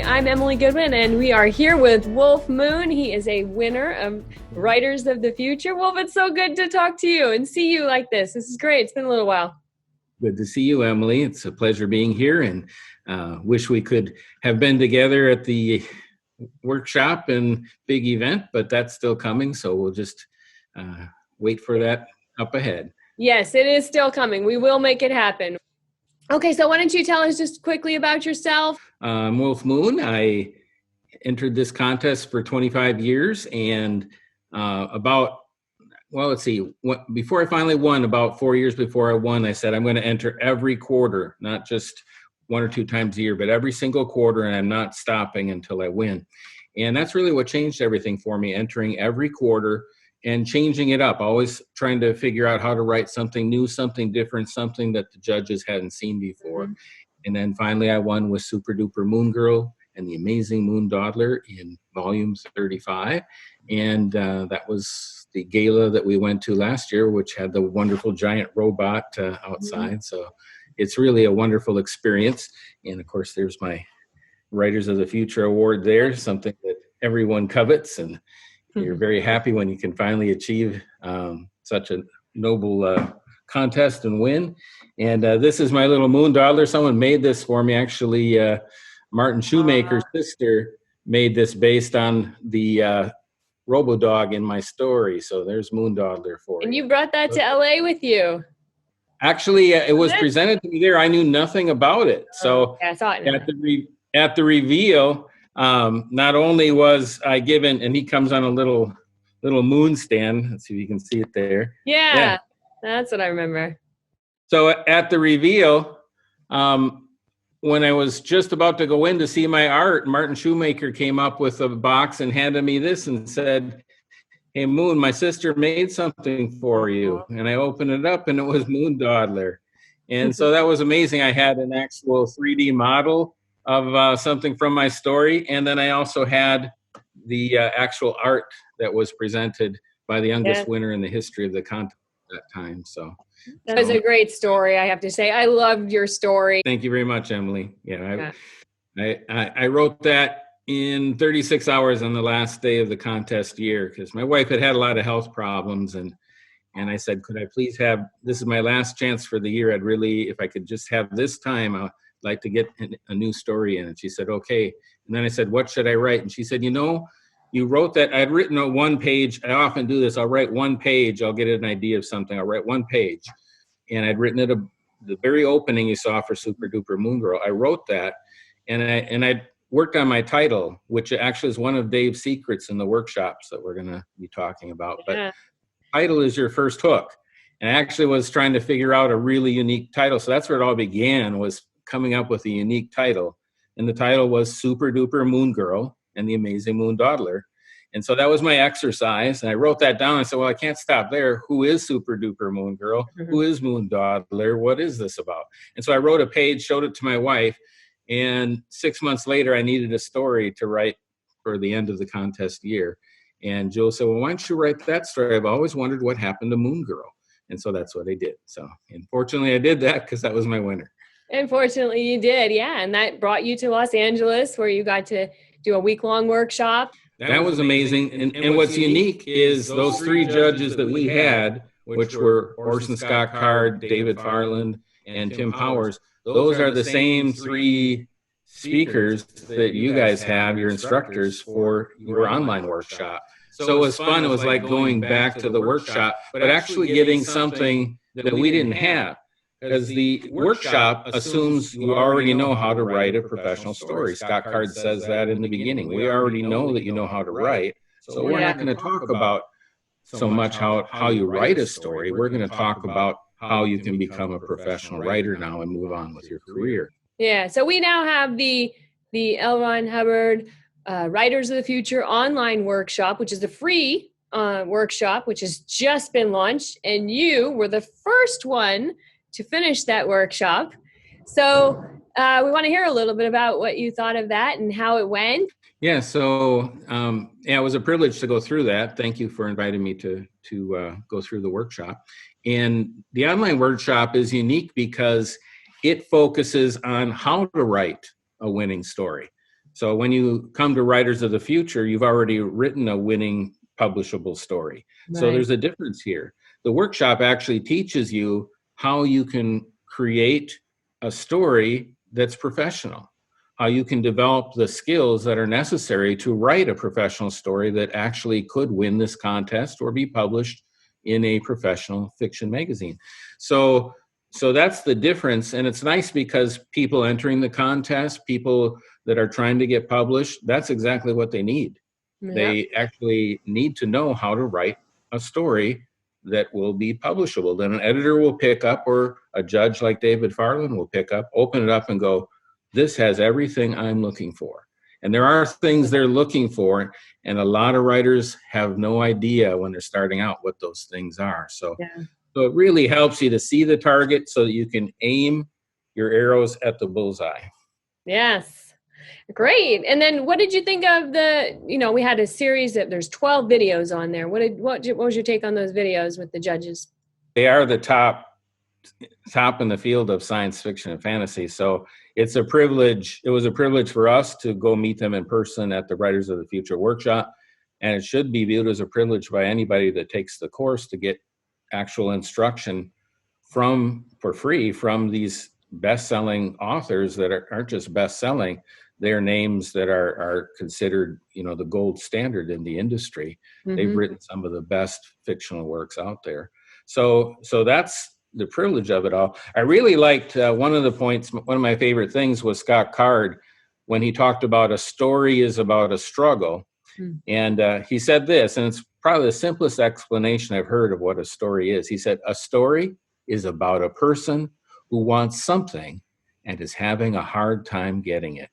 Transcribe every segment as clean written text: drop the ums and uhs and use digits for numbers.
Story. I'm Emily Goodwin, and we are here with Wulf Moon. He is a winner of Writers of the Future. Wulf, it's so good to talk to you and see you like this. This is great. It's been a little while. Good to see you, Emily. It's a pleasure being here, and wish we could have been together at the workshop and big event, but that's still coming, so we'll just wait for that up ahead. Yes, it is still coming. We will make it happen. Okay, so why don't you tell us just quickly about yourself? I'm Wulf Moon. I entered this contest for 25 years, and before I finally won, about 4 years before I won, I said I'm going to enter every quarter, not just 1 or 2 times a year, but every single quarter, and I'm not stopping until I win. And that's really what changed everything for me, entering every quarter and changing it up, always trying to figure out how to write something new, something different, something that the judges hadn't seen before. Mm-hmm. And then finally I won with Super Duper Moon Girl and the Amazing Moon Dawdler in volume 35. And that was the gala that we went to last year, which had the wonderful giant robot outside. Mm-hmm. So it's really a wonderful experience. And of course, there's my Writers of the Future award there, something that everyone covets. And you're very happy when you can finally achieve such a noble contest and win. And this is my little Moon Dawdler. Someone made this for me. Actually, Martin Shoemaker's sister made this based on the Robo-Dog in my story. So there's Moon Dawdler for you. And you brought that to LA with you. Actually, it was presented to me there. I knew nothing about it. So I saw it at the reveal, not only was I given, and he comes on a little moon stand. Let's see if you can see it there. Yeah, that's what I remember. So at the reveal, when I was just about to go in to see my art, Martin Shoemaker came up with a box and handed me this and said, "Hey, Moon, my sister made something for you." And I opened it up, and it was Moon Dawdler. And so that was amazing. I had an actual 3D model of something from my story, and then I also had the actual art that was presented by the youngest winner in the history of the contest at that time. So that was a great story, I have to say. I loved your story. Thank you very much, Emily. I wrote that in 36 hours on the last day of the contest year, because my wife had a lot of health problems, and I said, could I please have, this is my last chance for the year. If I could just have this time, I'd like to get a new story in. And she said, okay. And then I said, what should I write? And she said, you wrote that. I'd written a 1 page. I often do this. I'll write 1 page. I'll get an idea of something. I'll write 1 page. And I'd written it, the very opening you saw for Super Duper Moon Girl. I wrote that, and I worked on my title, which actually is one of Dave's secrets in the workshops that we're going to be talking about. But title is your first hook. And I actually was trying to figure out a really unique title. So that's where it all began, was coming up with a unique title. And the title was Super Duper Moon Girl and the Amazing Moon Dawdler. And so that was my exercise. And I wrote that down. I said, well, I can't stop there. Who is Super Duper Moon Girl? Mm-hmm. Who is Moon Dawdler? What is this about? And so I wrote a page, showed it to my wife. And 6 months later, I needed a story to write for the end of the contest year. And Jill said, well, why don't you write that story? I've always wondered what happened to Moon Girl. And so that's what I did. So unfortunately, I did that because that was my winner. Unfortunately, you did. Yeah. And that brought you to Los Angeles, where you got to do a week-long workshop. That was amazing. And what's unique is those 3 judges that we had, which were Orson Scott Card, David Farland, and Tim Powers. Those are the same 3 speakers that you guys have, your instructors, for your online workshop. So it was fun. It was like going back to the workshop, but actually getting something that we didn't have. Because the workshop assumes you already know how to write a professional story. Scott Card says that in the beginning. We already know that you know how to write. So we're not going to talk about so much how you write a story. We're going to talk about how you can become a professional writer now and move on with your career. Yeah. So we now have the L. Ron Hubbard Writers of the Future online workshop, which is the free workshop, which has just been launched. And you were the first one to finish that workshop. So we want to hear a little bit about what you thought of that and how it went. Yeah, so it was a privilege to go through that. Thank you for inviting me to go through the workshop. And the online workshop is unique because it focuses on how to write a winning story. So when you come to Writers of the Future, you've already written a winning publishable story. So Right. there's a difference here. The workshop actually teaches you how you can create a story that's professional, how you can develop the skills that are necessary to write a professional story that actually could win this contest or be published in a professional fiction magazine. So that's the difference. And it's nice because people entering the contest, people that are trying to get published, that's exactly what they need. Yeah. They actually need to know how to write a story that will be publishable. Then an editor will pick up, or a judge like David Farland will pick up, open it up and go, this has everything I'm looking for. And there are things they're looking for, and a lot of writers have no idea when they're starting out what those things are. So it really helps you to see the target so that you can aim your arrows at the bullseye. Yes. Great. And then what did you think of we had a series that there's 12 videos on there. What was your take on those videos with the judges? They are the top in the field of science fiction and fantasy. So it's a privilege. It was a privilege for us to go meet them in person at the Writers of the Future workshop. And it should be viewed as a privilege by anybody that takes the course to get actual instruction for free from these best-selling authors that aren't just best-selling. They're names that are considered, the gold standard in the industry. Mm-hmm. They've written some of the best fictional works out there. So that's the privilege of it all. I really liked one of the points. One of my favorite things was Scott Card when he talked about a story is about a struggle. And he said this, and it's probably the simplest explanation I've heard of what a story is. He said, a story is about a person who wants something and is having a hard time getting it.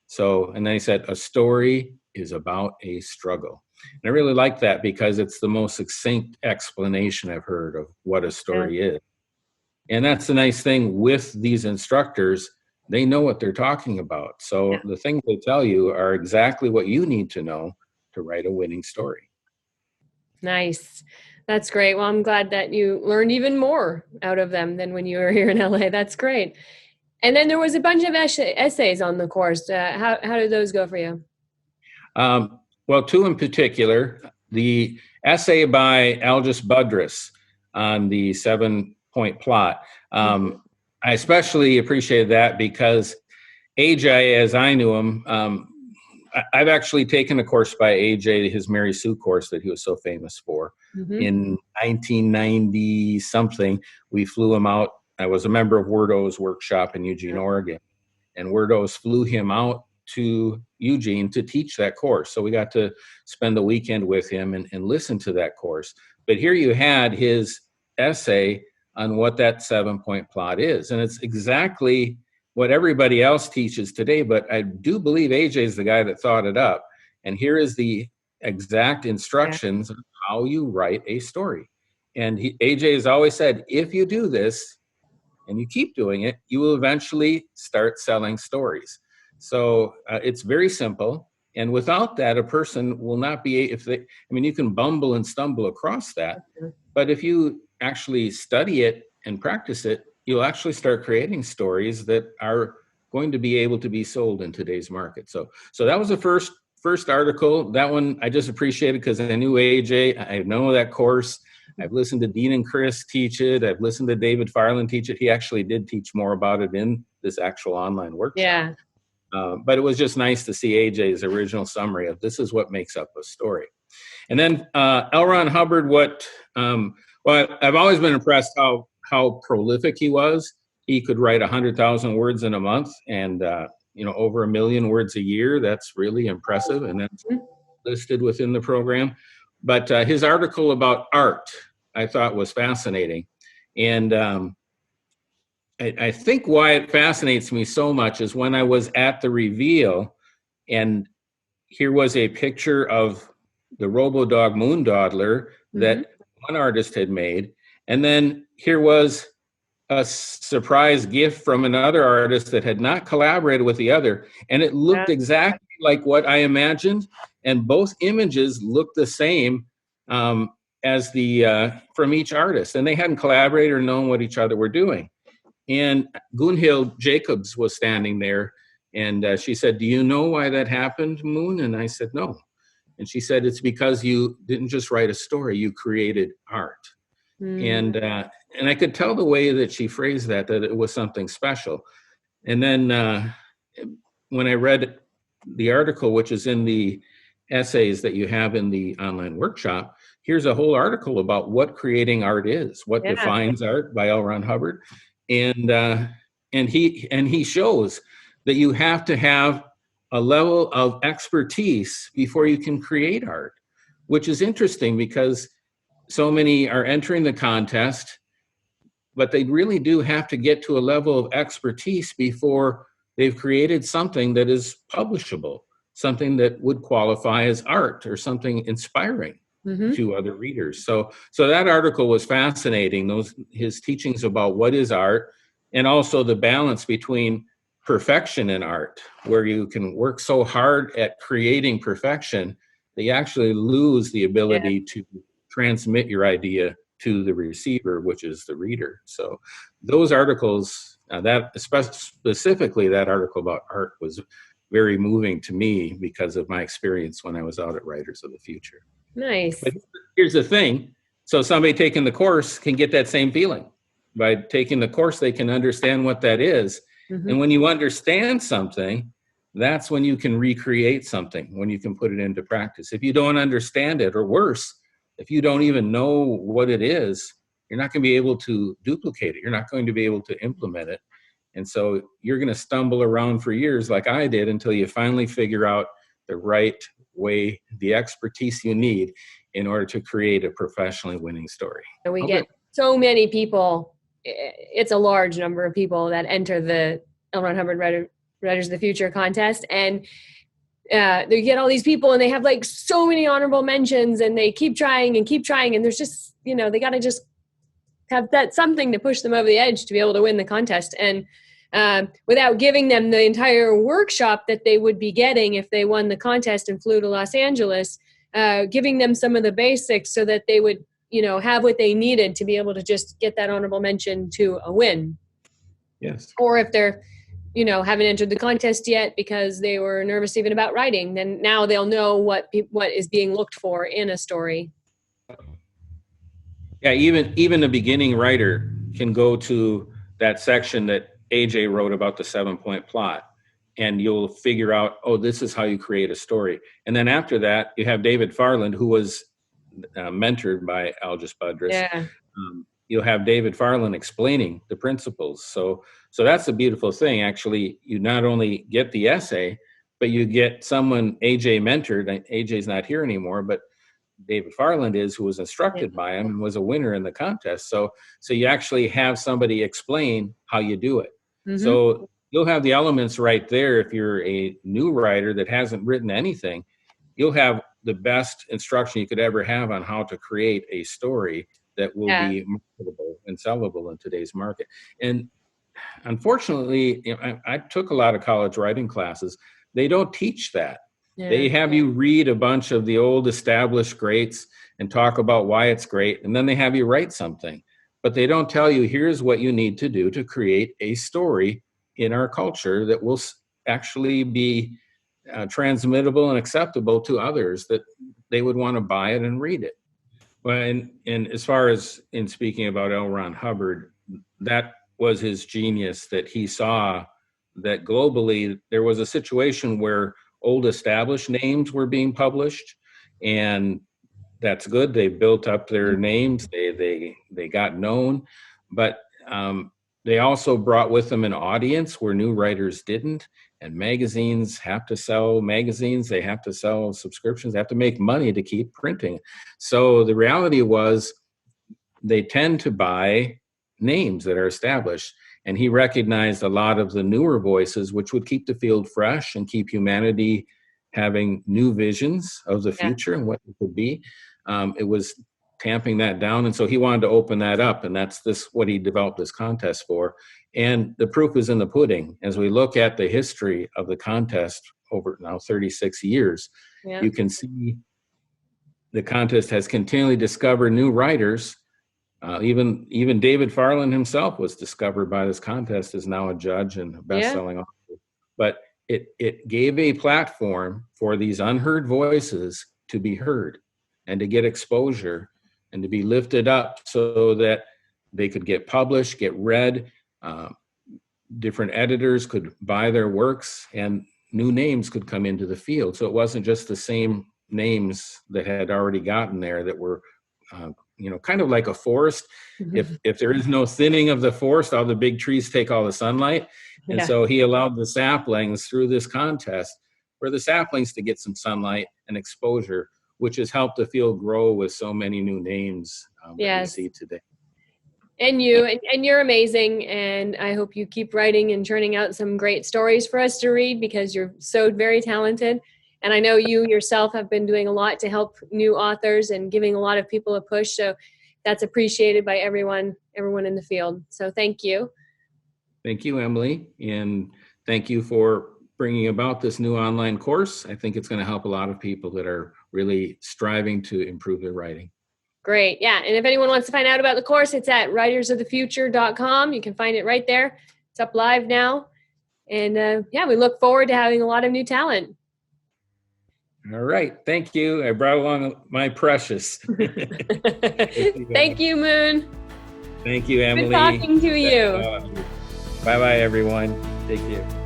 So, and then he said, a story is about a struggle. And I really like that because it's the most succinct explanation I've heard of what a story is. And that's the nice thing with these instructors. They know what they're talking about. So the things they tell you are exactly what you need to know to write a winning story. Nice. That's great. Well, I'm glad that you learned even more out of them than when you were here in LA. That's great. And then there was a bunch of essays on the course. How did those go for you? Well, two in particular. The essay by Algis Budrys on the 7-point plot. I especially appreciated that because AJ, as I knew him, I've actually taken a course by AJ, his Mary Sue course that he was so famous for. In 1990 something, we flew him out. I was a member of Wordo's workshop in Eugene, Oregon, and Wordo's flew him out to Eugene to teach that course. So we got to spend the weekend with him and listen to that course. But here you had his essay on what that 7-point plot is. And it's exactly what everybody else teaches today, but I do believe AJ is the guy that thought it up. And here is the exact instructions on how you write a story. And AJ has always said, if you do this and you keep doing it, you will eventually start selling stories. So it's very simple. And without that, a person will not be, you can bumble and stumble across that. But if you actually study it and practice it, you'll actually start creating stories that are going to be able to be sold in today's market. So that was the first article. That one I just appreciated because I knew AJ. I know that course. I've listened to Dean and Chris teach it. I've listened to David Farland teach it. He actually did teach more about it in this actual online workshop. Yeah. But it was just nice to see AJ's original summary of this is what makes up a story. And then L. Ron Hubbard, I've always been impressed how prolific he was. He could write 100,000 words in a month and, over 1 million words a year. That's really impressive. And that's listed within the program. But his article about art, I thought was fascinating. And I think why it fascinates me so much is when I was at the reveal and here was a picture of the RoboDog Moon Dawdler that one artist had made. And then here was a surprise gift from another artist that had not collaborated with the other. And it looked exactly like what I imagined. And both images looked the same as from each artist. And they hadn't collaborated or known what each other were doing. And Gunhild Jacobs was standing there And she said, "Do you know why that happened, Moon?" And I said, "No." And she said, "It's because you didn't just write a story, you created art." And I could tell the way that she phrased that it was something special. And then when I read the article, which is in the essays that you have in the online workshop, here's a whole article about what creating art is, what defines art by L. Ron Hubbard, and he shows that you have to have a level of expertise before you can create art, which is interesting because so many are entering the contest, but they really do have to get to a level of expertise before they've created something that is publishable, something that would qualify as art or something inspiring to other readers. So that article was fascinating, his teachings about what is art, and also the balance between perfection in art, where you can work so hard at creating perfection that you actually lose the ability to transmit your idea to the receiver, which is the reader. So those articles, specifically that article about art, was very moving to me because of my experience when I was out at Writers of the Future. Nice. But here's the thing. So somebody taking the course can get that same feeling. By taking the course, they can understand what that is. And when you understand something, that's when you can recreate something, when you can put it into practice. If you don't understand it, or worse, if you don't even know what it is, you're not going to be able to duplicate it. You're not going to be able to implement it. And so you're going to stumble around for years like I did until you finally figure out the right way, the expertise you need in order to create a professionally winning story. And we get so many people. It's a large number of people that enter the L. Ron Hubbard Writers of the Future contest. And they get all these people and they have like so many honorable mentions, and they keep trying. And there's just, they got to just have that something to push them over the edge to be able to win the contest. And without giving them the entire workshop that they would be getting if they won the contest and flew to Los Angeles, giving them some of the basics so that they would, have what they needed to be able to just get that honorable mention to a win. Yes. Or if they're, haven't entered the contest yet because they were nervous even about writing, then now they'll know what is being looked for in a story. Yeah, even a beginning writer can go to that section that AJ wrote about the 7-point plot, and you'll figure out, oh, this is how you create a story. And then after that, you have David Farland, who was mentored by Algis Budrys. Yeah. You'll have David Farland explaining the principles. So that's a beautiful thing. Actually, you not only get the essay, but you get someone AJ mentored. AJ's not here anymore, but David Farland is, who was instructed by him and was a winner in the contest. So you actually have somebody explain how you do it. So you'll have the elements right there. If you're a new writer that hasn't written anything, you'll have the best instruction you could ever have on how to create a story that will be marketable and sellable in today's market. And unfortunately, I took a lot of college writing classes. They don't teach that. Yeah. They have you read a bunch of the old established greats and talk about why it's great, and then they have you write something. But they don't tell you, here's what you need to do to create a story in our culture that will actually be transmittable and acceptable to others, that they would want to buy it and read it. Well, and as far as in speaking about L. Ron Hubbard, that was his genius, that he saw that globally there was a situation where old established names were being published, and that's good. They built up their names. They got known, but they also brought with them an audience where new writers didn't. And magazines have to sell magazines. They have to sell subscriptions. They have to make money to keep printing. So the reality was they tend to buy names that are established. And he recognized a lot of the newer voices, which would keep the field fresh and keep humanity having new visions of the future and what it could be. It was tamping that down. And so he wanted to open that up. And that's what he developed this contest for. And the proof is in the pudding. As we look at the history of the contest over now 36 years, you can see the contest has continually discovered new writers. Even David Farland himself was discovered by this contest, is now a judge and a best-selling author. But it gave a platform for these unheard voices to be heard and to get exposure and to be lifted up so that they could get published, get read. Different editors could buy their works and new names could come into the field. So it wasn't just the same names that had already gotten there that were, kind of like a forest. If there is no thinning of the forest, all the big trees take all the sunlight. And so he allowed the saplings through this contest for the saplings to get some sunlight and exposure, which has helped the field grow with so many new names that we see today. And you're amazing. And I hope you keep writing and churning out some great stories for us to read, because you're so very talented. And I know you yourself have been doing a lot to help new authors and giving a lot of people a push. So that's appreciated by everyone in the field. So thank you. Thank you, Emily. And thank you for bringing about this new online course. I think it's going to help a lot of people that are really striving to improve their writing. Great. Yeah. And if anyone wants to find out about the course, it's at writersofthefuture.com. You can find it right there. It's up live now. And we look forward to having a lot of new talent. All right. Thank you. I brought along my precious. Thank you, Moon. Thank you, Emily. Good talking to you. Bye-bye, everyone. Take care.